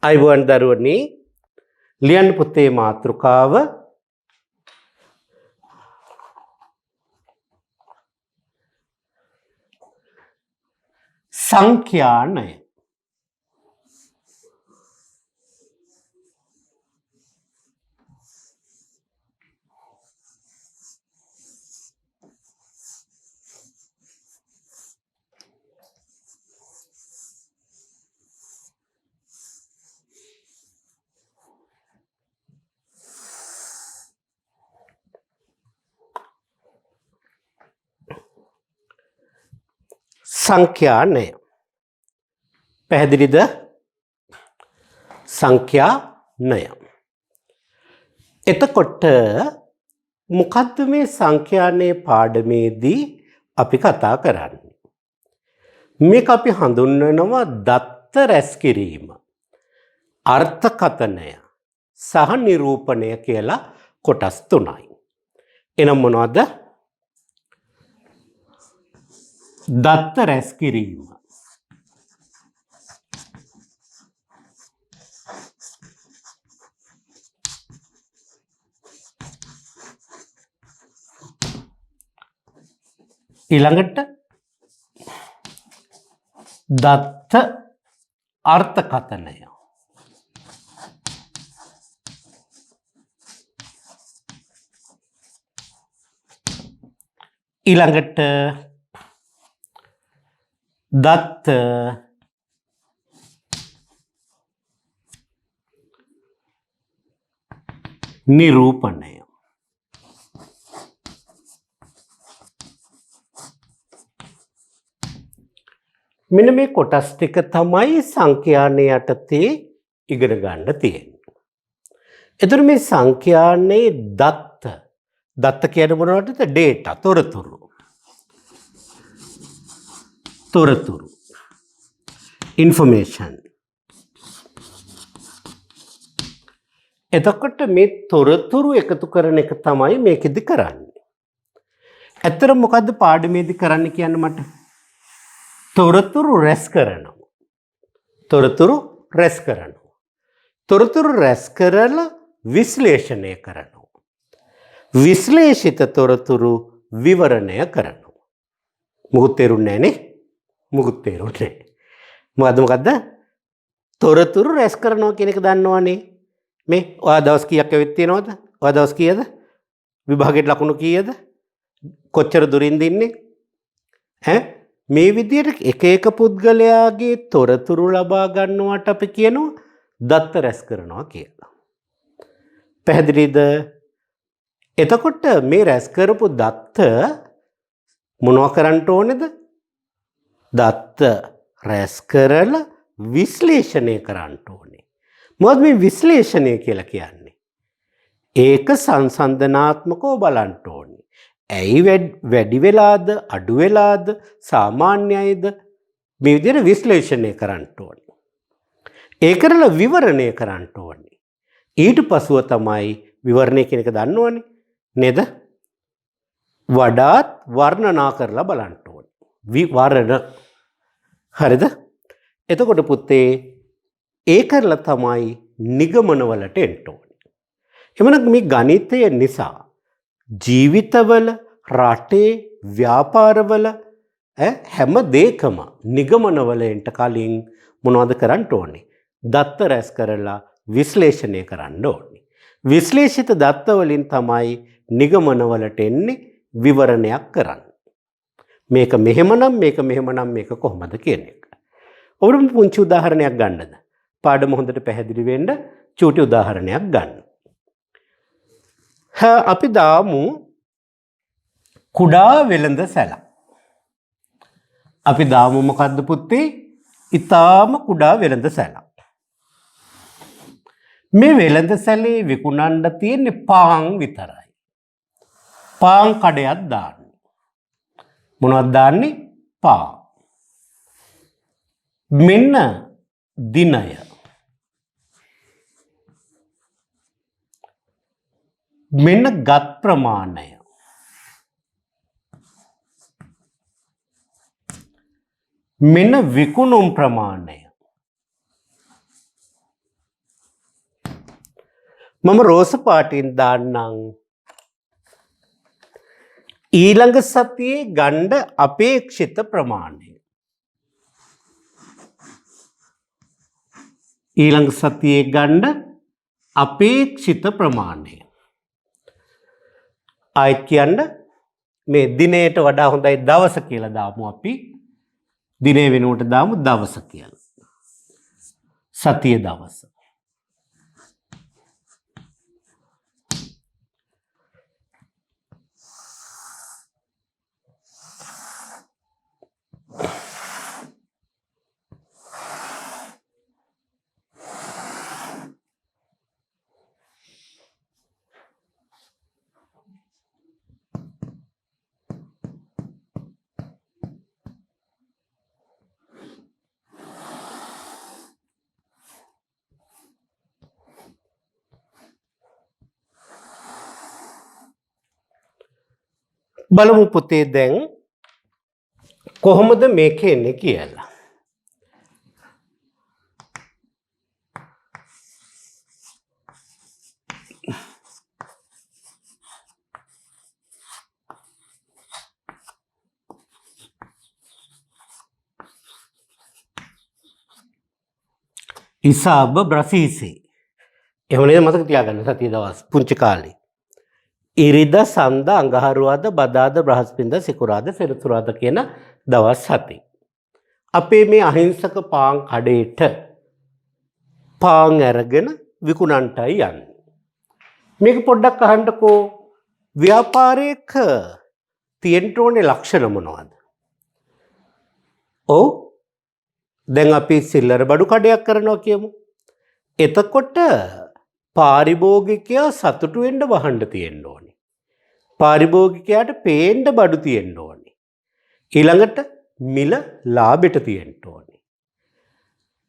අයිබෝන් දරුවනි ලියන්න පුතේ මාතෘකාව සංඛ්‍යානය. සංඛ්‍යානය පැහැදිලිද? සංඛ්‍යානය. එතකොට මොකද්ද මේ සංඛ්‍යානයේ පාඩමේදී අපි කතා කරන්නේ? මේක අපි හඳුන්වනවා දත්ත රැස් කිරීම, අර්ථකථනය සහ නිරූපණය කියලා කොටස් තුනයි. එනම් මොනවද? දත්ත රැස් කිරීම, ඊළඟට දත්ත අර්ථකථනය, ඊළඟට දත්ත නිරූපණය. මෙන්න මේ කොටස් ටික තමයි සංඛ්‍යානය යටතේ ඉගෙන ගන්න තියෙන්නේ. එතකොට මේ සංඛ්‍යානයේ දත්ත කියන්නේ මොනවටද? ඩේටා, තොරතුරු ඉන්ෆර්මේෂන්. එතකොට මේ තොරතුරු එකතු කරන එක තමයි මේකෙදි කරන්නේ. ඇත්තට මොකද්ද පාඩමේදී කරන්න කියන්නේ මට? තොරතුරු රැස් කරනවා. තොරතුරු රැස් කරලා විශ්ලේෂණය කරනවා. විශ්ලේෂිත තොරතුරු විවරණය කරනවා. මොකුත් තේරුන්නේ නැහැ නේ? මොකුත් තේරුන්නේ නැහැ. මොකද්ද? තොරතුරු රැස් කරනවා කියන එක දන්නවනේ. මේ ඔයා දවස් කීයක් ඇවිත් තියෙනවද? ඔයා දවස් කීයද? විභාගයට ලකුණු කීයද? කොච්චර දුරින්ද ඉන්නේ? මේ විදිහට එක පුද්ගලයාගේ තොරතුරු ලබා ගන්නවට අපි කියනවා දත්ත රැස් කරනවා කියලා. පැහැදිලිද? එතකොට මේ රැස් කරපු දත්ත මොනවා කරන්න ඕනේද? දත්ත රැස් කරලා විශ්ලේෂණය කරන්න ඕනේ. මොකද මේ විශ්ලේෂණය කියලා කියන්නේ? ඒක සංසන්දනාත්මකව බලන්න ඕනේ. ඇයි වැඩි වෙලාද අඩු වෙලාද සාමාන්‍යයිද මේ විදිහට විශ්ලේෂණය කරන්න ඕනේ. ඒ කරලා විවරණය කරන්න ඕනේ. ඊට පසුව තමයි විවරණය කියන එක දන්නවනේ නේද? වඩාත් වර්ණනා කරලා බලන්න ඕනේ. විවරණ. හරිද? එතකොට පුතේ ඒ කරලා තමයි නිගමනවලට එන්න ඕනේ. එමනම් මේ ගණිතය නිසා ජීවිතවල, රටේ, ව්‍යාපාරවල හැම දෙයකම නිගමනවලට කලින් මොනවද කරන්න ඕනේ? දත්ත රැස් කරලා විශ්ලේෂණය කරන්න ඕනේ. විශ්ලේෂිත දත්ත වලින් තමයි නිගමනවලට එන්නේ, විවරණයක් කරන්නේ. මේක මෙහෙමනම් මේක කොහොමද කියන එක. ඔබට පුංචි උදාහරණයක් ගන්නද? පාඩම හොඳට පැහැදිලි වෙන්න චූටි උදාහරණයක් ගන්න. අපි දාමු කුඩා වෙළඳ සැලක්. අපි දාමු මොකද්ද පුතේ? ඊටාම කුඩා වෙළඳ සැලක්. මේ වෙළඳ සැලේ විකුණන්න තියෙන්නේ පාන් විතරයි. පාන් කඩයක් දාන්නේ. මොනවද දාන්නේ? පාන්. මෙන්න දිනය. මෙන්න ගත් ප්‍රමාණය. මෙන්න විකුණුම් ප්‍රමාණය. මම රෝස පාටින් දාන්නම්. ඊළඟ සතියේ ගණ්ඩ අපේක්ෂිත ප්‍රමාණය. ඊළඟ සතියේ ගණ්ඩ අපේක්ෂිත ප්‍රමාණය. ආයෙත් කියන්න මේ දිනයට වඩා හොඳයි දවස කියලා දාමු අපි. දිනේ වෙනුවට දාමු දවස කියලා. සතිය දවස. බලමු පුතේ දැන් කොහොමද මේක එන්නේ කියලා. ඉසාබ බ්‍රසීසේ. එහෙම නේද මතක තියාගන්න සතිය දවස් පුංචි කාලේ. ඉරිදා සඳ අඟහරුවාද බදාද බ්‍රහස්පතින්දා සිකුරාදා සෙනසුරාදා කියන දවස් 7. අපේ මේ අහිංසක පාන් කඩේට පාන් අරගෙන විකුණන්නටයි යන්නේ. මේක පොඩ්ඩක් අහන්නකෝ ව්‍යාපාරයක තියෙන්න ඕනේ ලක්ෂණ මොනවද? ඔව් දැන් අපි සිල්ලර බඩු කඩයක් කරනවා කියමු. එතකොට පාරිභෝගිකයා සතුටු වෙන්න වහන්න තියෙන්න ඕනේ. පාරිභෝගිකයාට පේන්න බඩු තියෙන්න ඕනේ. ඊළඟට මිල ලාභෙට තියෙන්න ඕනේ.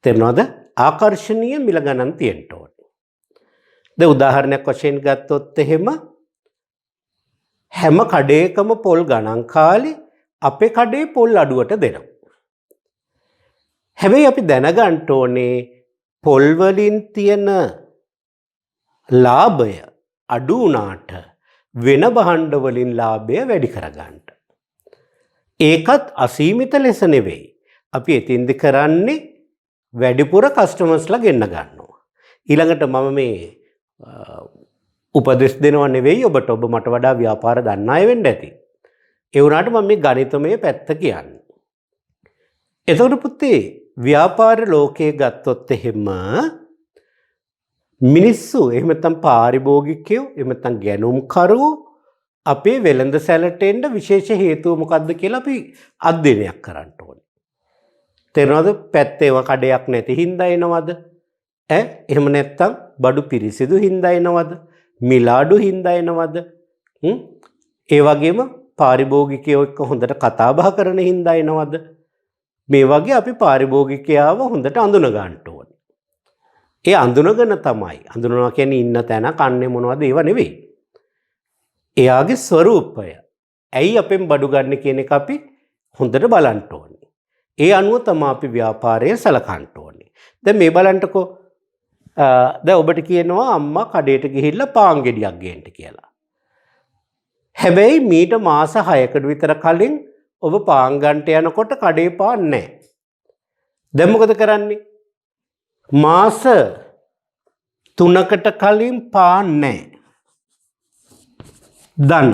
තේරෙනවද? ආකර්ෂණීය මිල ගණන් තියෙන්න ඕනේ. දැන් උදාහරණයක් වශයෙන් ගත්තොත් එහෙම හැම කඩේකම පොල් ගණන් කාලේ අපේ කඩේ පොල් අඩුවට දෙනවා. හැබැයි අපි දැනගන්න ඕනේ පොල් වලින් තියෙන ලාභය අඩු වුණාට වෙන භාණ්ඩ වලින් ලාභය වැඩි කරගන්න. ඒකත් අසීමිත ලෙස නෙවෙයි. අපි එතින්දි කරන්නේ වැඩිපුර කස්ටමර්ස්ලා ගෙන්න ගන්නවා. ඊළඟට මම මේ උපදෙස් දෙනව නෙවෙයි ඔබට ඔබ මට වඩා ව්‍යාපාර දන්න අය වෙන්න ඇති. ඒ වුණාට මම මේ ගණිතමය පැත්ත කියන්නේ. එතකොට පුතේ ව්‍යාපාර ලෝකයේ ගත්තොත් එහෙම මිනිස්සු එහෙම නැත්නම් පාරිභෝගිකයෝ එහෙම නැත්නම් ගැනුම්කරුවෝ අපේ වෙළඳ සැලට එන්න විශේෂ හේතුව මොකක්ද කියලා අපි අධ්‍යයනයක් කරන්න ඕනේ. තේරෙනවද? පැත්තේව කඩයක් නැති හින්දා එනවද? එහෙම නැත්නම් බඩු පිරිසිදු හින්දා එනවද? මිලාඩු හින්දා එනවද? ඒ වගේම පාරිභෝගිකයෝ එක්ක හොඳට කතා බහ කරන හින්දා එනවද? මේ වගේ අපි පාරිභෝගිකයාව හොඳට අඳුන ගන්න ඕනේ. ඒ අඳුනගෙන තමයි අඳුනනවා කියන්නේ ඉන්න තැන කන්නේ මොනවද ඒව නෙවෙයි. එයාගේ ස්වરૂපය. ඇයි අපෙන් බඩු ගන්න කියන එක අපි හොඳට බලන්න ඕනේ. ඒ අනුව තමයි අපි ව්‍යාපාරය සලකන්න ඕනේ. දැන් මේ බලන්නකෝ දැන් ඔබට කියනවා අම්මා කඩේට ගිහිල්ලා පාන් ගෙඩියක් ගේන්න කියලා. හැබැයි මීට මාස 6කට විතර කලින් ඔබ පාන් ගන්නට යනකොට කඩේ පාන් නැහැ. දැන් මොකද කරන්නේ? මාස 3කට කලින් පාන් නැහැ. දන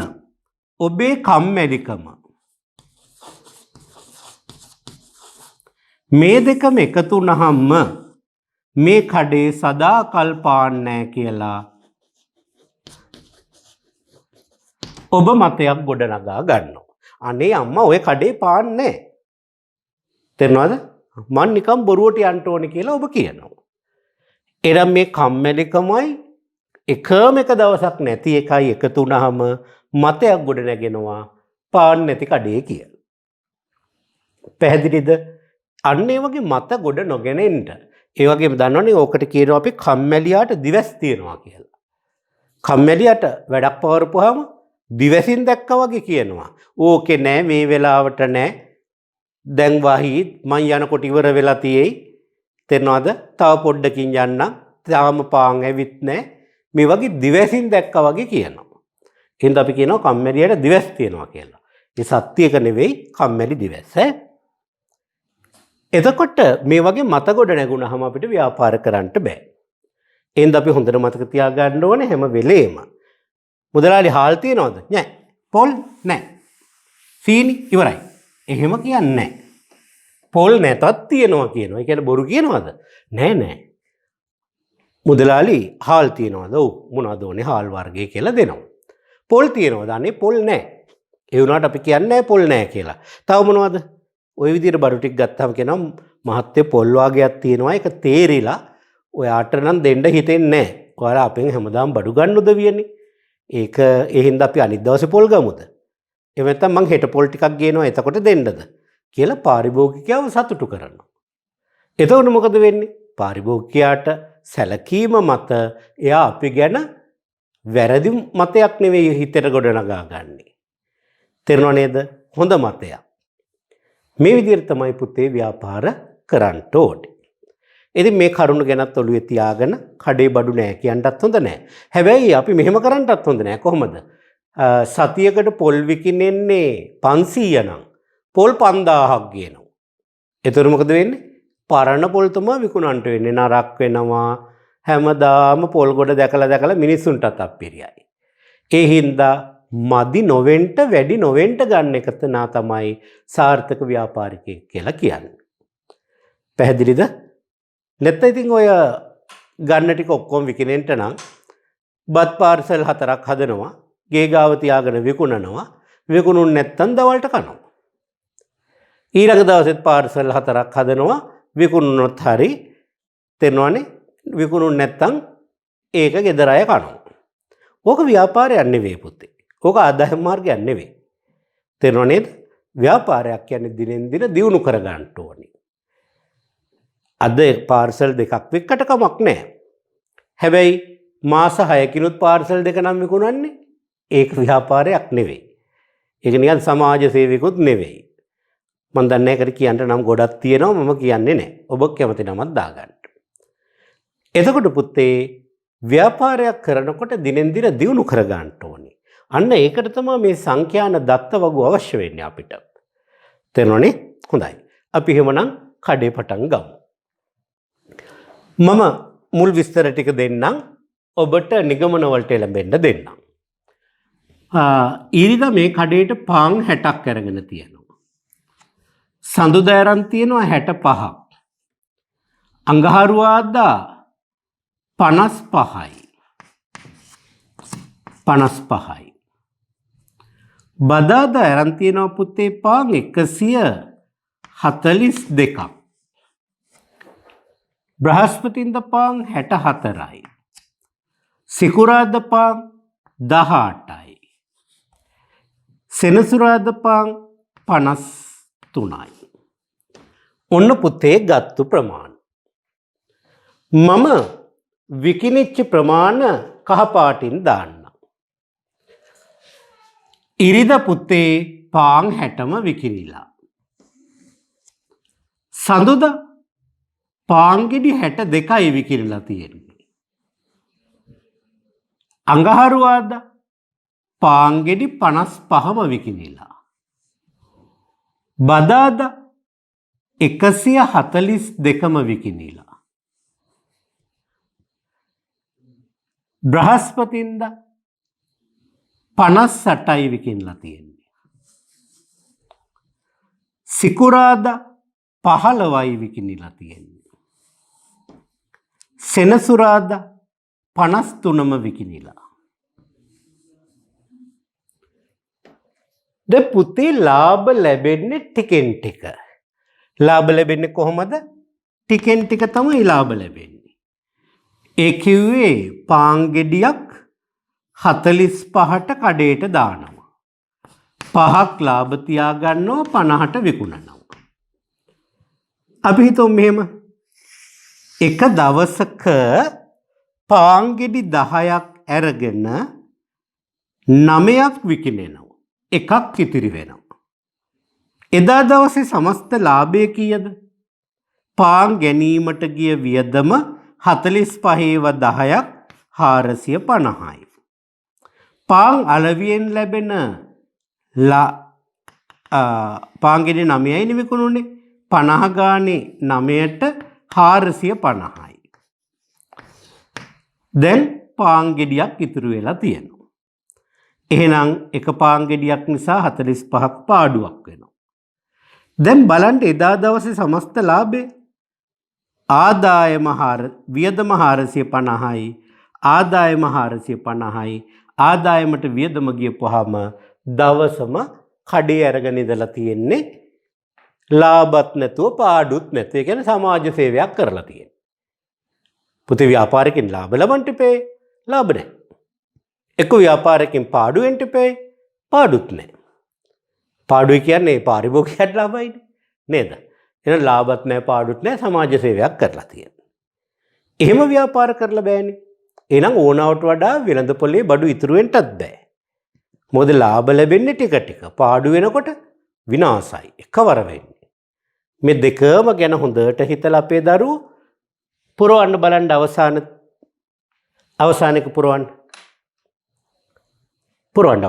ඔබේ කම්මැලිකම මේ දෙකම එකතු වුණාම මේ කඩේ සදාකල් පාන් නැහැ කියලා ඔබ මතයක් ගොඩනගා ගන්නවා. අනේ අම්මා ඔය කඩේ පාන් නැහැ. තේරෙනවද? මං නිකන් බොරුවට යන්න ඕනේ කියලා ඔබ කියනවා. එනම් මේ කම්මැලිකමයි එකම එක දවසක් නැති එකයි එකතු වුණාම මතයක් ගොඩ නැගෙනවා පාන් නැති කඩේ කියලා. පැහැදිලිද? අන්න ඒ වගේ මත ගොඩ නොගෙන එන්න. ඒ වගේම දන්නවනේ ඕකට කියනවා අපි කම්මැලියාට දිවස් තියනවා කියලා. කම්මැලියාට වැඩක් පවරපුවාම දිවසින් දැක්කා වගේ කියනවා. ඕකේ නෑ මේ වෙලාවට නෑ. දැන් වහීත් මං යනකොට ඉවර වෙලා තියෙයි. තේරෙනවද? තව පොඩ්ඩකින් යන්නම්. තාම පාන් ඇවිත් නෑ. මේ වගේ දිවැසින් දැක්කා වගේ කියනවා. එහෙනම් අපි කියනවා කම්මැලියට දිවැස් තියෙනවා කියලා. ඒ සත්‍යයක නෙවෙයි කම්මැලි දිවැස් ඈ. එතකොට මේ වගේ මත ගොඩ නැගුණාම අපිට ව්‍යාපාර කරන්න බෑ. එහෙනම් අපි හොඳට මතක තියාගන්න ඕනේ හැම වෙලේම. මුදලාලි හාල් තියනවද? නෑ. පොල් නෑ. සීනි ඉවරයි. එහෙම කියන්නේ නෑ. පොල් නැතත් තියනවා කියනවා. ඒ කියන්නේ බොරු කියනවද? නෑ නෑ. මුදලාලි හාල් තියනවද? ඔව්. මොනවද ඕනේ හාල් වර්ගය කියලා දෙනවා. පොල් තියනවද? අනේ පොල් නෑ. ඒ වුණාට අපි කියන්නේ පොල් නෑ කියලා. තව මොනවද? ওই විදිහට බඩු ටික ගත්තාම කියනවා මහත්ය පොල් වර්ගයක් තියෙනවා. ඒක තේරිලා ඔයාට නම් දෙන්න හිතෙන්නේ නැහැ. ඔයාලා අපෙන් හැමදාම බඩු ගන්න උදවියනේ. ඒක ඒ හින්දා අපි අනිත් දවසේ පොල් ගමුද? එහෙම නැත්නම් මං හෙට පොල් ටිකක් ගේනවා එතකොට දෙන්නද? කියලා පාරිභෝගිකයව සතුටු කරනවා. එතකොට මොකද වෙන්නේ? පාරිභෝගිකයාට සැලකීම මත එයා අපි ගැන වැරදි මතයක් නෙවෙයි හිතට ගොඩනගා ගන්නෙ. තේරුණා නේද? හොඳ මතයක්. මේ විදිහට තමයි පුතේ ව්‍යාපාර කරන්න ඕනේ. ඉතින් මේ කරුණ ගැනත් ඔළුවේ තියාගෙන කඩේ බඩු නෑ කියන්නත් හොඳ නෑ. හැබැයි අපි මෙහෙම කරන්නත් හොඳ නෑ. කොහොමද? සතියකට පොල් විකිනෙන්නේ 500 නම් පොල් 5000ක් ගේනවා. එතකොට මොකද වෙන්නේ? පරණ පොල් තමයි විකුණන්නට වෙන්නේ. නරක් වෙනවා. හැමදාම පොල් ගොඩ දැකලා මිනිස්සුන්ටත් අප්පිරියයි. ඒ හින්දා මදි නොවෙන්ට වැඩි නොවෙන්ට ගන්න එක තමයි සාර්ථක ව්‍යාපාරිකයෙක් කියලා කියන්නේ. පැහැදිලිද? නැත්නම් ඉතින් ඔය ගන්න ටික ඔක්කොම විකිනෙන්න නම් බත් පාර්සල් 4ක් හදනවා, ගේ ගාව තියාගෙන විකුණනවා, විකුණුන් නැත්නම් දවල්ට කනවා. ඊළඟ දවසෙත් පාර්සල් 4ක් හදනවා, විකුණුනොත් හරි තේරෙනවනේ, විකුණුන් නැත්නම් ඒක ගෙදර අය කනවා. ඕක ව්‍යාපාරයක් නෙවෙයි පුතේ. ඕක ආදායම් මාර්ගයක් නෙවෙයි. තේරෙනව නේද? ව්‍යාපාරයක් කියන්නේ දිනෙන් දින දියුණු කර ගන්න ඕනේ. අද පාර්සල් දෙකක් වික්කට කමක් නැහැ. හැබැයි මාස 6කිනුත් පාර්සල් දෙක නම් විකුණන්නේ ඒක ව්‍යාපාරයක් නෙවෙයි. ඒක නිකන් සමාජ සේවයකුත් නෙවෙයි. මම දන්නේ නැහැ කියන්න නම් ගොඩක් තියෙනවා මම කියන්නේ නැහැ. ඔබ කැමති නමක් දාගන්න. එතකොට පුතේ ව්‍යාපාරයක් කරනකොට දිනෙන් දින දියුණු කර ගන්න ඕනේ. අන්න ඒකට තමයි මේ සංඛ්‍යාන දත්ත වගු අවශ්‍ය වෙන්නේ අපිට. තේරුණානේ? හොඳයි. අපි එහෙමනම් කඩේ පටන් ගමු. මම මුල් විස්තර ටික දෙන්නම් ඔබට නිගමන වලට එළඹෙන්න දෙන්නම්. ඊරිදා මේ කඩේට පාන් 60ක් අරගෙන තියෙනවා. සඳුදා අරන් තියෙනවා 65ක්. අඟහරුවාදා 55යි. 55යි. බදාදා අරන් තියෙනවා පුතේ පාන් 142ක්. බ්‍රහස්පතින්දා පාන් 64යි. සිකුරාදා පාන් 18යි. සෙනසුරාදා පාන් 53යි. ඔන්න පුතේ ගත්තු ප්‍රමාණ. මම විකිනිච්ච ප්‍රමාණ කහ පාටින් දාන්න. ඉරිදා පුතේ පාන් 60ම විකිනිලා. සඳුදා පාන් ගෙඩි 62යි විකිනලා තියෙන්නේ. අඟහරුවාදා පාන් ගෙඩි 55ම විකිනිලා. බදාදා 142ම විකිනිලා. බ්‍රහස්පතින්දා 58යි විකිනලා තියෙන්නේ. සිකුරාදා 15යි විකිනිලා තියෙන්නේ. සෙනසුරාදා 53ම විකිනිලා. දැන් පුතේ ලාභ ලැබෙන්නේ ටිකෙන් ටික. ලාභ ලැබෙන්නේ කොහොමද? ටිකෙන් ටික තමයි ලාභ ලැබෙන්නේ. ඒ කිව්වේ පාන් ගෙඩියක් 45ට කඩේට දානවා. 5ක් ලාභ තියා ගන්නවා 50ට විකුණනවා. අපි හිතමු මෙහෙම එක දවසක පාන් ගෙඩි 10ක් අරගෙන 9ක් විකිනෙනවා. එකක් ඉතිරි වෙනවා. එදා දවසේ සමස්ත ලාභය කීයද? පාන් ගැනීමට ගිය වියදම 45ව 10ක් 450යි. පාන් අලවියෙන් ලැබෙන පාන්ගෙඩි 9යි විකුණුනේ. 50 ගානේ 9ට 450යි. දැන් පාන් ගෙඩියක් ඉතුරු වෙලා තියෙනවා. එහෙනම් එක පාන් ගෙඩියක් නිසා 45ක් පාඩුවක් වෙනවා. දැන් බලන්න එදා දවසේ සමස්ත ලාභය වියදම 450යි ආදායම 450යි ආදායමට වියදම ගියපුවාම දවසම කඩේ අරගෙන ඉඳලා තියෙන්නේ ලාභත් නැතුව පාඩුත් නැතුව. ඒ කියන්නේ සමාජ සේවයක් කරලා තියෙන්නේ. පුතේ ව්‍යාපාරිකෙන් ලාභ ලබන්න ඉපේ ලාභ නැහැ. එක ව්‍යාපාරිකෙන් පාඩු වෙන්න ඉපේ පාඩුත් නැහැ. පාඩුයි කියන්නේ පාරිභෝගිකයට ලාභයිනේ නේද? එහෙනම් ලාභත් නැහැ පාඩුත් නැහැ සමාජ සේවයක් කරලා තියෙනවා. එහෙම ව්‍යාපාර කරලා බෑනේ. එහෙනම් ඕනවට වඩා වෙළඳපොලේ බඩු ඉතුරු වෙන්නත් බෑ. මොකද ලාභ ලැබෙන්නේ ටික ටික. පාඩු වෙනකොට විනාශයි. එකවර වෙන්නේ. මේ දෙකම ගැන හොඳට හිතලා අපේ දරුවෝ පුරවන්න බලන්න අවසානික පුරවන්න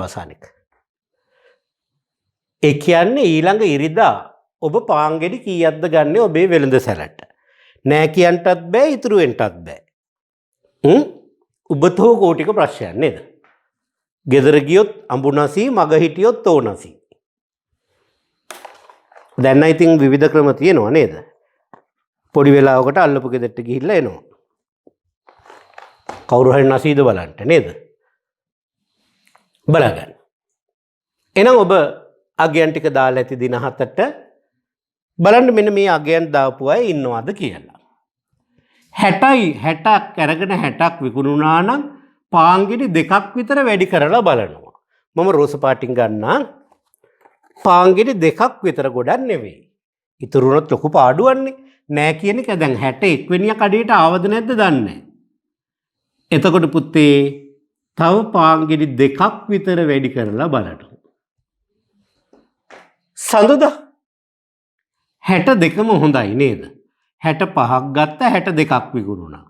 අවසානික. ඒ කියන්නේ ඊළඟ ඉරිදා ඔබ පාන් ගෙඩි කීයක්ද ගන්නෙ ඔබේ වෙළඳ සැලට? නෑ කියන්නටත් බෑ ඉතුරු වෙන්නටත් බෑ. උබතෝ කෝටික ප්‍රශ්නයක් නේද? ගෙදර ගියොත් අඹුනසි මග හිටියොත් ඕනසි. දැන් ඉතින් විවිධ ක්‍රම තියෙනවා නේද? පොඩි වෙලාවකට අල්ලපු ගෙදරට ගිහිල්ලා එනවා. කවුරු හරි නසීද බලන්න නේද? බලගන්න. එහෙනම් ඔබ අගයන් ටික දාලා ඇති දින 7ට බලන්න මෙන්න මේ අගයන් දාපු අය ඉන්නවද කියලා. 60ක් අරගෙන 60ක් විකුණුනා නම් පාන් ගෙඩි 2ක් විතර වැඩි කරලා බලනවා. මම රෝස පාටින් ගන්නම්. පාන් ගෙඩි 2ක් විතර ගොඩක් නෙවෙයි. ඉතුරු වුණොත් ලොකු පාඩුවන්නේ. නෑ කියන එක දැන් 61 වෙනිය කඩේට ආවද නැද්ද දන්නේ. එතකොට පුතේ තව පාන් ගෙඩි 2ක් විතර වැඩි කරලා බලන්න. සඳුදා 62ම හොඳයි නේද? 65ක් ගත්ත 62ක් විකුණුණා.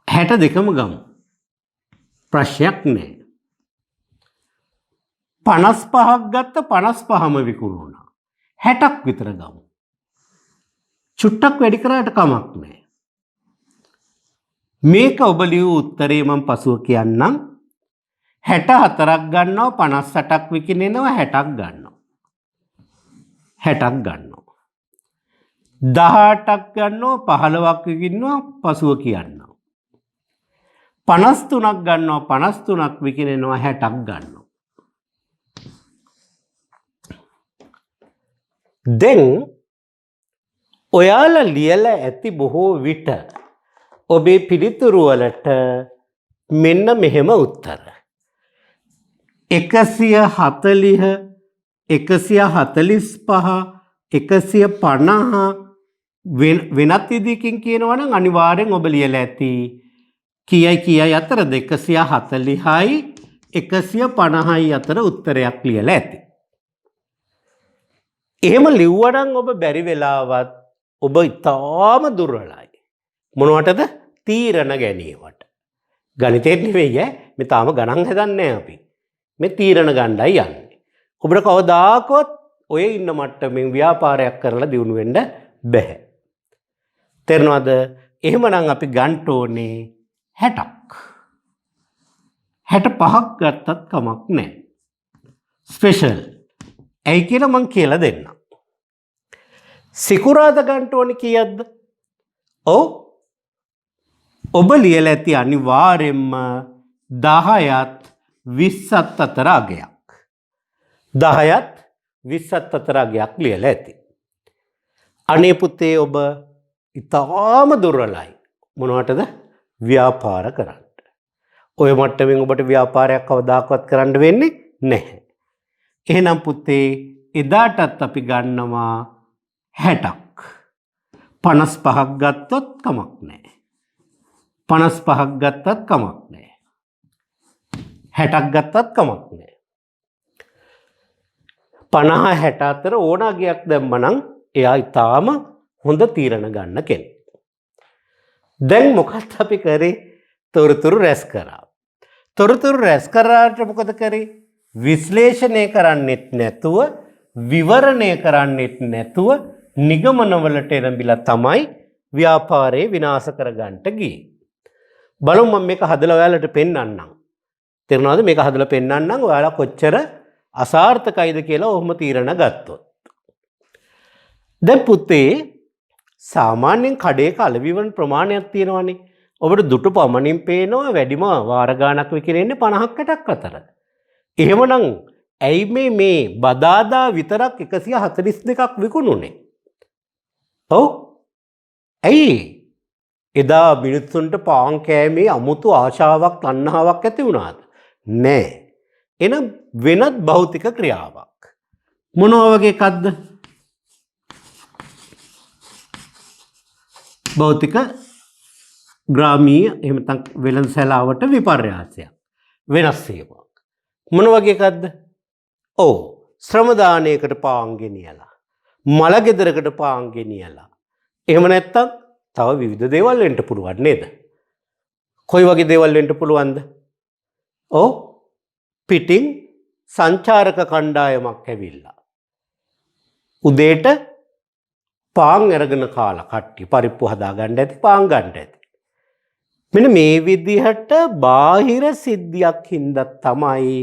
62ම ගමු. ප්‍රශ්නයක් නෑ. 55ක් ගත්ත 55ම විකුණුණා. 60ක් විතර ගමු. චුට්ටක් වැඩි කරාට කමක් නෑ. මේක ඔබ ලියූ උත්තරේ මම පසුව කියන්නම්. 64ක් ගන්නවා 58ක් විකිනෙනවා 60ක් ගන්නවා. 60ක් ගන්නවා. 18ක් ගන්නවා 15ක් විකින්නවා පසුව කියන්නවා. 53ක් ගන්නවා 53ක් විකිනෙනවා 60ක් ගන්නවා. දැන් ඔයාලා ලියලා ඇති බොහෝ විට ඔබේ පිළිතුරු වලට මෙන්න මෙහෙම උත්තර. 140 145 150 වෙනත් විදිහකින් කියනවා නම් අනිවාර්යෙන් ඔබ ලියලා ඇති කීයි අතරද 140යි 150යි අතර උත්තරයක් ලියලා ඇති. එහෙම ලිව්වනම් ඔබ බැරි වෙලාවත් ඔබ ඉතාම දුර්වලයි. මොනවටද? තීරණ ගැනීමට. ගණිතෙත් නෙවෙයි මේ තාම ගණන් හදන්නේ අපි. මේ තීරණ ගන්නයි යන්නේ. ඔබට කවදාකවත් ඔය ඉන්න මට්ටමින් ව්‍යාපාරයක් කරලා දියුණු වෙන්න බෑ. තේරෙනවද? එහෙමනම් අපි ගන්න ඕනේ 60ක්. 65ක් ගත්තත් කමක් නැහැ. ස්පෙෂල්. ඇයි කියලා මං කියලා දෙන්නම්. සිකුරාදා ගන්න ඕනේ කීයක්ද? ඔව්. ඔබ ලියලා ඇති අනිවාර්යෙන්ම 10ත් 20ත් අතර අගයක්. 10ත් 20ත් අතර අගයක් ලියලා ඇති. අනේ පුතේ ඔබ ඉතාම දුර්වලයි. මොනවටද? ව්‍යාපාර කරන්න. ඔය මට්ටමින් ඔබට ව්‍යාපාරයක් කවදාකවත් කරන්න වෙන්නේ නැහැ. එහෙනම් පුතේ එදාටත් අපි ගන්නවා 60ක්. 55ක් ගත්තොත් කමක් නැහැ. 55ක් ගත්තත් කමක් නැහැ. 60ක් ගත්තත් කමක් නැහැ. 50 60 අතර ඕන අගයක් දැම්මනම් එයා ඊටාම හොඳ තීරණ ගන්න කෙනෙක්. දැන් මොකක්ද අපි කරේ? තොරතුරු රැස් කරා. තොරතුරු රැස් කරාට මොකද කරේ? විශ්ලේෂණය කරන්නෙත් නැතුව, විවරණය කරන්නෙත් නැතුව නිගමනවලට එළඹිලා තමයි ව්‍යාපාරේ විනාශ කරගන්නට ගියේ. බලමු මම මේක හදලා ඔයාලට පෙන්නන්නම්. තේරුණාද? මේක හදලා පෙන්නන්නම් ඔයාලා කොච්චර අසාර්ථකයිද කියලා ඔහොම තීරණ ගත්තොත්. දැන් පුතේ සාමාන්‍යයෙන් කඩේක අලවිවන ප්‍රමාණයක් තියෙනවානේ. ඔබට දුටු පමණින් පේනවා වැඩිම වාර ගාණක් විකිරෙන්නේ 50ක් 60ක් අතර. එහෙමනම් ඇයි මේ බදාදා විතරක් 142ක් විකුණුනේ? ඔව්. ඇයි? එදා මිනිස්සුන්ට පාන් කෑමේ අමුතු ආශාවක් තණ්හාවක් ඇති වුණාද? නෑ. එහෙනම් වෙනත් භෞතික ක්‍රියාවක්. මොනවා වගේ එකක්ද? භෞතික ග්‍රාමීය එහෙම නැත්නම් වෙළඳසැලාවට විපර්යාසයක්. වෙනස් වීමක්. මොන වගේ එකක්ද? ඔව්. ශ්‍රම දානයකට පාන් ගෙනියලා. මල ගෙදරකට පාන් ගෙනියලා. එහෙම නැත්නම් තව විවිධ දේවල් වෙන්න පුළුවන් නේද? කොයි වගේ දේවල් වෙන්න පුළුවන්ද? ඔව්. පිටින් සංචාරක කණ්ඩායමක් ඇවිල්ලා. උදේට පාන් අරගෙන කාලා කට්ටිය පරිප්පු හදාගන්න ඇති, පාන් ගන්න ඇති. මෙන්න මේ විදිහට බාහිර සිද්ධියක් හින්දා තමයි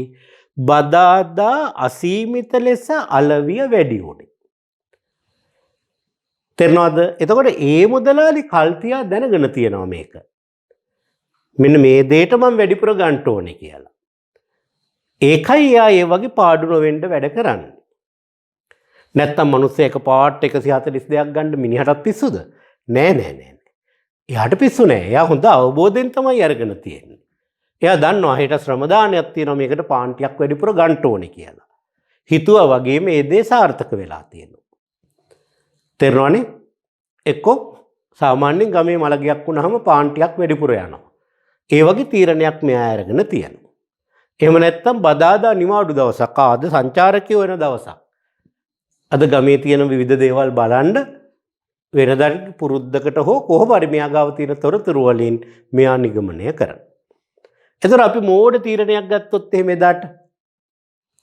බදාදා අසීමිත ලෙස අලවිය වැඩි වුණේ. තේරෙනවද? එතකොට ඒ මුදලාලි කල්තියා දැනගෙන තියනවා මේක. මෙන්න මේ දෙයට මම වැඩිපුර ගන්න ඕනේ කියලා. ඒකයි යා ඒ වගේ පාඩු නොවෙන්න වැඩ කරන්නේ. නැත්තම් මිනිස්සු එක පාට් 142ක් ගන්න මිනිහටත් පිස්සුද? නෑ. එයාට පිස්සු නෑ. එයා හොඳ අවබෝධයෙන් තමයි අරගෙන තියෙන්නේ. එයා දන්නවා හෙට ශ්‍රම දානයක් තියෙනවා මේකට පාන් ටිකක් වැඩිපුර ගන්න ඕනේ කියලා. හිතුවා වගේ මේ දේ සාර්ථක වෙලා තියෙනවා. තේරෙනවනේ? එක්කෝ සාමාන්‍යයෙන් ගමේ මලගියක් වුණාම පාන් ටිකක් වැඩිපුර යනවා. ඒ වගේ තීරණයක් මෙයා අරගෙන තියෙනවා. එහෙම නැත්තම් බදාදා නිවාඩු දවසක් ආද සංචාරකයෝ වෙන දවසක්. අද ගමේ තියෙන විවිධ දේවල් බලන්න වෙනදා පුරුද්දකට හෝ කොහොම හරි මෙයා ගාව තියෙන තොරතුරු වලින් මෙයා නිගමනය කරනවා. එතකොට අපි මෝඩ තීරණයක් ගත්තොත් එහෙම එදාට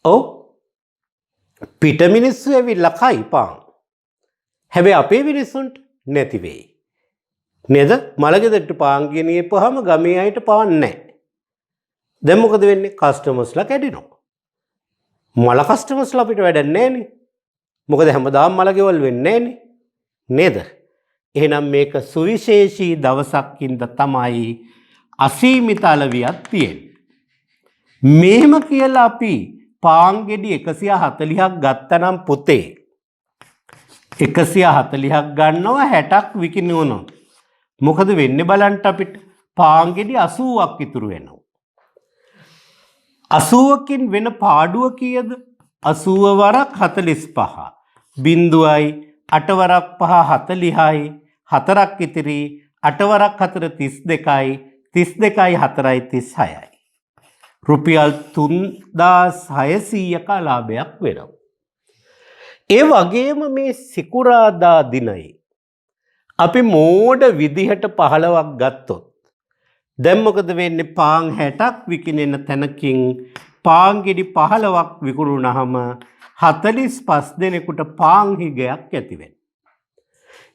ඔව් පිට මිනිස්සු ඇවිල්ලා කයි පාන්. හැබැයි අපේ මිනිස්සුන්ට නැති වෙයි. නේද? මලගෙදරට පාන් ගෙනියපුවාම ගමේ අයට පාන් නැහැ. දැන් මොකද වෙන්නේ? කස්ටමර්ස්ලා කැඩෙනවා. මල කස්ටමර්ස්ලා අපිට වැඩක් නැහැ නේ. මොකද හැමදාම මලගෙවල් වෙන්නේ නැහනේ. නේද? එහෙනම් මේක සුවිශේෂී දවසක්ින්ද තමයි අසීමිත අලවියක් තියෙන්නේ. මෙහෙම කියලා අපි පාන් ගෙඩි 140ක් ගත්තනම් පුතේ 140ක් ගන්නවා 60ක් විකිණුවනොත් මොකද වෙන්නේ බලන්න අපිට පාන් ගෙඩි 80ක් ඉතුරු වෙනවා. 80කින් වෙන පාඩුව කීයද? 80 වරක් 45. බිඳුවයි 8 වරක් 5 40යි 4ක් ඉතිරි 8 වරක් 4 32යි 32යි 4යි 36යි. රුපියල් 3600ක ලාභයක් වෙනවා. ඒ වගේම මේ සිකුරාදා දිනයි අපි මෝඩ විදිහට 15ක් ගත්තොත් දැන් මොකද වෙන්නේ? පාන් 60ක් විකිනෙන තැනකින් පාන් ගෙඩි 15ක් විකුණුනහම 45 දෙනෙකුට පාන් හිගයක් ඇති වෙනවා.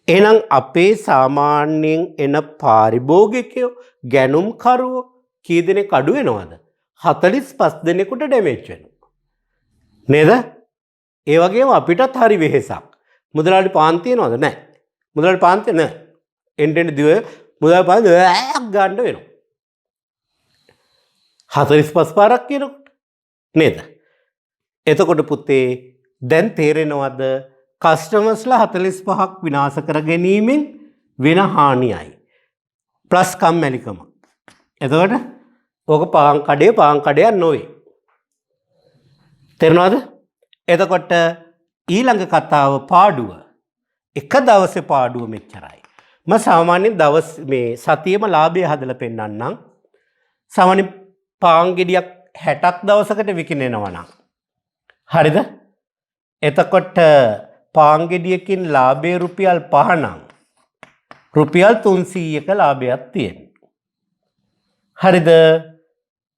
එහෙනම් අපේ සාමාන්‍යයෙන් එන පාරිභෝගිකයෝ ගැනුම්කරුවෝ කී දෙනෙක් අඩු වෙනවද? 45 දෙනෙකුට ඩැමේජ් වෙනවා. නේද? ඒ වගේම අපිටත් හරි වෙහෙසක්. මුදලාලි පාන් තියනවද? නැහැ. මුදලාලි පාන් තියන නැහැ. එන්ටෙන් දිව මුදලාලි පාන් ගන්න වෙනවා. 45 පාරක් කියනකොට නේද? එතකොට පුතේ දැන් තේරෙනවද කස්ටමර්ස්ලා 45ක් විනාශ කර ගැනීමෙන් වෙන හානියයි. ප්ලස් කම්මැලිකම. එතකොට ඕක පාන් කඩයක් නොවේ. තේරෙනවද? එතකොට ඊළඟ කතාව පාඩුව. එක දවසේ පාඩුව මෙච්චරයි. මම සාමාන්‍යයෙන් දවස් මේ සතියේම ලාභය හදලා පෙන්නන්නම්. සාමාන්‍ය පාන් ගෙඩියක් 60ක් දවසකට විකිනෙනවා නම්. හරිද? එතකොට පාන් ගෙඩියකින් ලාභය රුපියල් 5 නම් රුපියල් 300ක ලාභයක් තියෙනවා. හරිද?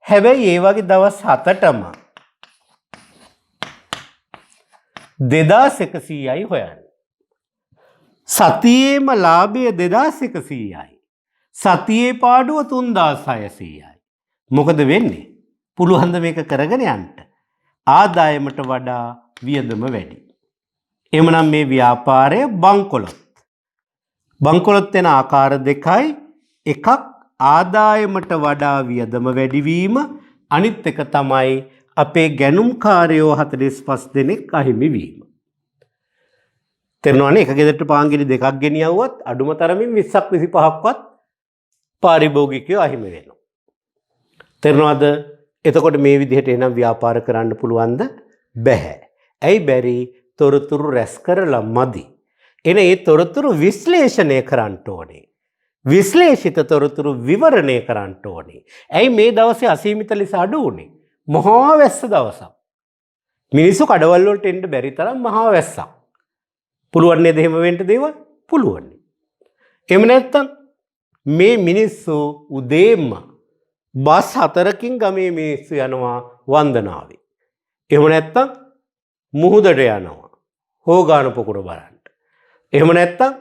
හැබැයි ඒ වගේ දවස් 7ටම 2100යි හොයන්න. සතියේම ලාභය 2100යි. සතියේ පාඩුව 3600යි. මොකද වෙන්නේ? පුළුවන් ද මේක කරගෙන යන්න? ආදායමට වඩා වියදම වැඩි. එhmenan මේ ව්‍යාපාරය බංකොලොත්. බංකොලොත් වෙන ආකාර දෙකයි. එකක් ආදායමට වඩා වියදම වැඩිවීම, අනිත් එක තමයි අපේ ගැනුම්කාරයෝ 45 දෙනෙක් අහිමි වීම. තේරෙනවනේ? එක ගෙදරට පාන්ගිරි දෙකක් ගෙනියවුවත් අඩුම තරමින් 20ක් 25ක්වත් පාරිභෝගිකයෝ අහිමි වෙනවා. තේරෙනවද? එතකොට මේ විදිහට එනම් ව්‍යාපාර කරන්න පුළුවන්ද? බැහැ. ඇයි බැරි? තොරතුරු රැස් කරලා මදි. එන ඒ තොරතුරු විශ්ලේෂණය කරන්න ඕනේ. විශ්ලේෂිත තොරතුරු විවරණය කරන්න ඕනේ. ඇයි මේ දවසේ අසීමිත ලෙස අඩු වුනේ? මහා වැස්ස දවසක්. මිනිස්සු කඩවල් වලට එන්න බැරි තරම් මහා වැස්සක්. පුළුවන් නේද එහෙම වෙන්න දේවල්? පුළුවන්. එහෙම නැත්තම් මේ මිනිස්සු උදේම බස් 4කින් ගමේ මිනිස්සු යනවා වන්දනාවේ. එහෙම නැත්තම් මුහුදට යනවා. හෝගාන පොකුර බලන්න. එහෙම නැත්තම්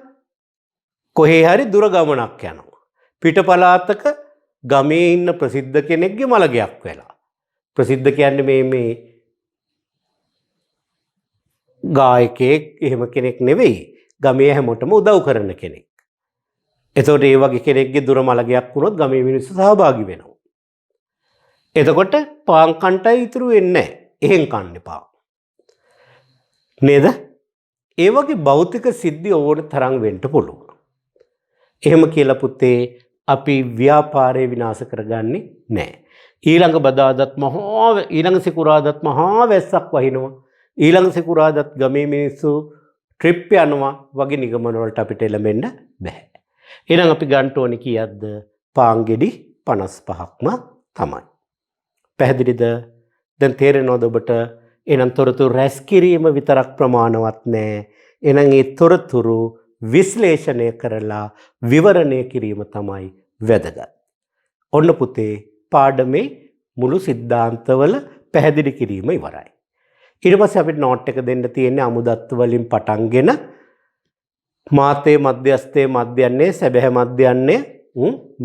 කොහේ හරි දුර ගමනක් යනවා. පිටපලාතක ගමේ ඉන්න ප්‍රසිද්ධ කෙනෙක්ගේ මළගයක් වෙලා. ප්‍රසිද්ධ කියන්නේ මේ ගායකයෙක් එහෙම කෙනෙක් නෙවෙයි. ගමේ හැමෝටම උදව් කරන කෙනෙක්. එතකොට ඒ වගේ කෙනෙක්ගේ දුර මළගයක් වුණොත් ගමේ මිනිස්සු සහභාගී වෙනවා. එතකොට පාන් කන්ටයි ඉතුරු වෙන්නේ නැහැ. එහෙන් කන්න එපා. නේද? ඒ වගේ භෞතික සිද්ධි ඕන තරම් වෙන්න පුළුවන්. එහෙම කියලා පුතේ අපි ව්‍යාපාරය විනාශ කරගන්නේ නැහැ. ඊළඟ බදාදත් ඊළඟ සිකුරාදත් මහා වැස්සක් වහිනවා. ඊළඟ සිකුරාදත් ගමේ මිනිස්සු ට්‍රිප් යනවා වගේ නිගමන වලට අපිට එළඹෙන්න බෑ. එහෙනම් අපි ගන්න ඕනේ කීයක්ද? පාන්ගෙඩි 55ක්ම තමයි. පැහැදිලිද? දැන් තේරෙනවද ඔබට? එහෙනම් තොරතුරු රැස් කිරීම විතරක් ප්‍රමාණවත් නෑ. එහෙනම් ඒ තොරතුරු විශ්ලේෂණය කරලා විවරණය කිරීම තමයි වැදගත්. ඔන්න පුතේ පාඩමේ මුළු සිද්ධාන්තවල පැහැදිලි කිරීම ඉවරයි. ඊට පස්සේ අපිට නෝට් එක දෙන්න තියෙන්නේ අමුදත්ත වලින් පටන්ගෙන මාතේ මධ්‍යස්ථයේ මධ්‍යන්නේ සැබෑ මධ්‍යන්නේ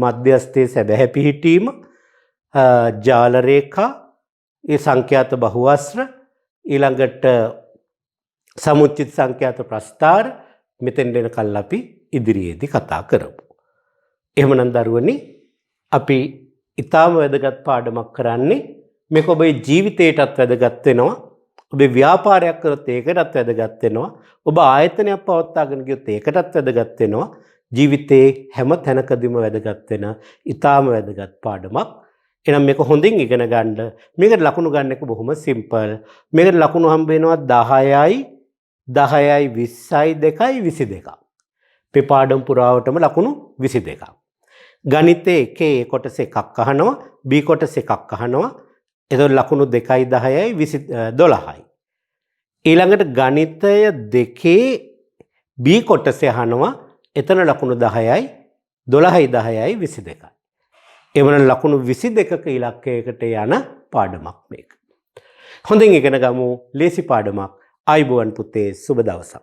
මධ්‍යස්ථයේ සැබෑ පිහිටීම ජාල රේඛා ඒ සංඛ්‍යාත බහුවස්ත්‍ර ඊළඟට සමුච්චිත සංඛ්‍යාත ප්‍රස්ථාර මෙතෙන් දෙනකල් අපි ඉදිරියේදී කතා කරමු. එහෙමනම් දරුවනි අපි ඊටාම වැදගත් පාඩමක් කරන්නේ මේක ඔබේ ජීවිතයටත් වැදගත් වෙනවා. ඔබේ ව්‍යාපාරයක් කරොත් ඒකටත් වැදගත් වෙනවා. ඔබ ආයතනයක් පවත්වාගෙන ගියොත් ඒකටත් වැදගත් වෙනවා. ජීවිතේ හැම තැනකදීම වැදගත් වෙන ඊටාම වැදගත් පාඩමක්. එහෙනම් මේක හොඳින් ඉගෙන ගන්න. මේකට ලකුණු ගන්න එක බොහොම සිම්පල්. මේකට ලකුණු හම්බ වෙනවා 10යි 10යි 20යි 2යි 22ක්. මේ පාඩම් පුරාවටම ලකුණු 22ක්. ගණිතයේ එකේ කොටස එකක් අහනවා, B කොටස එකක් අහනවා. එතකොට ලකුණු 2යි 10යි 12යි. ඊළඟට ගණිතය දෙකේ B කොටසේ අහනවා. එතන ලකුණු 10යි 12යි 10යි 22යි. එවන ලකුණු 22ක ඉලක්කයකට යන පාඩමක් මේක. හොඳින් ඉගෙන ගමු. ලේසි පාඩමක්. ආයුබෝවන් පුතේ, සුබ දවසක්.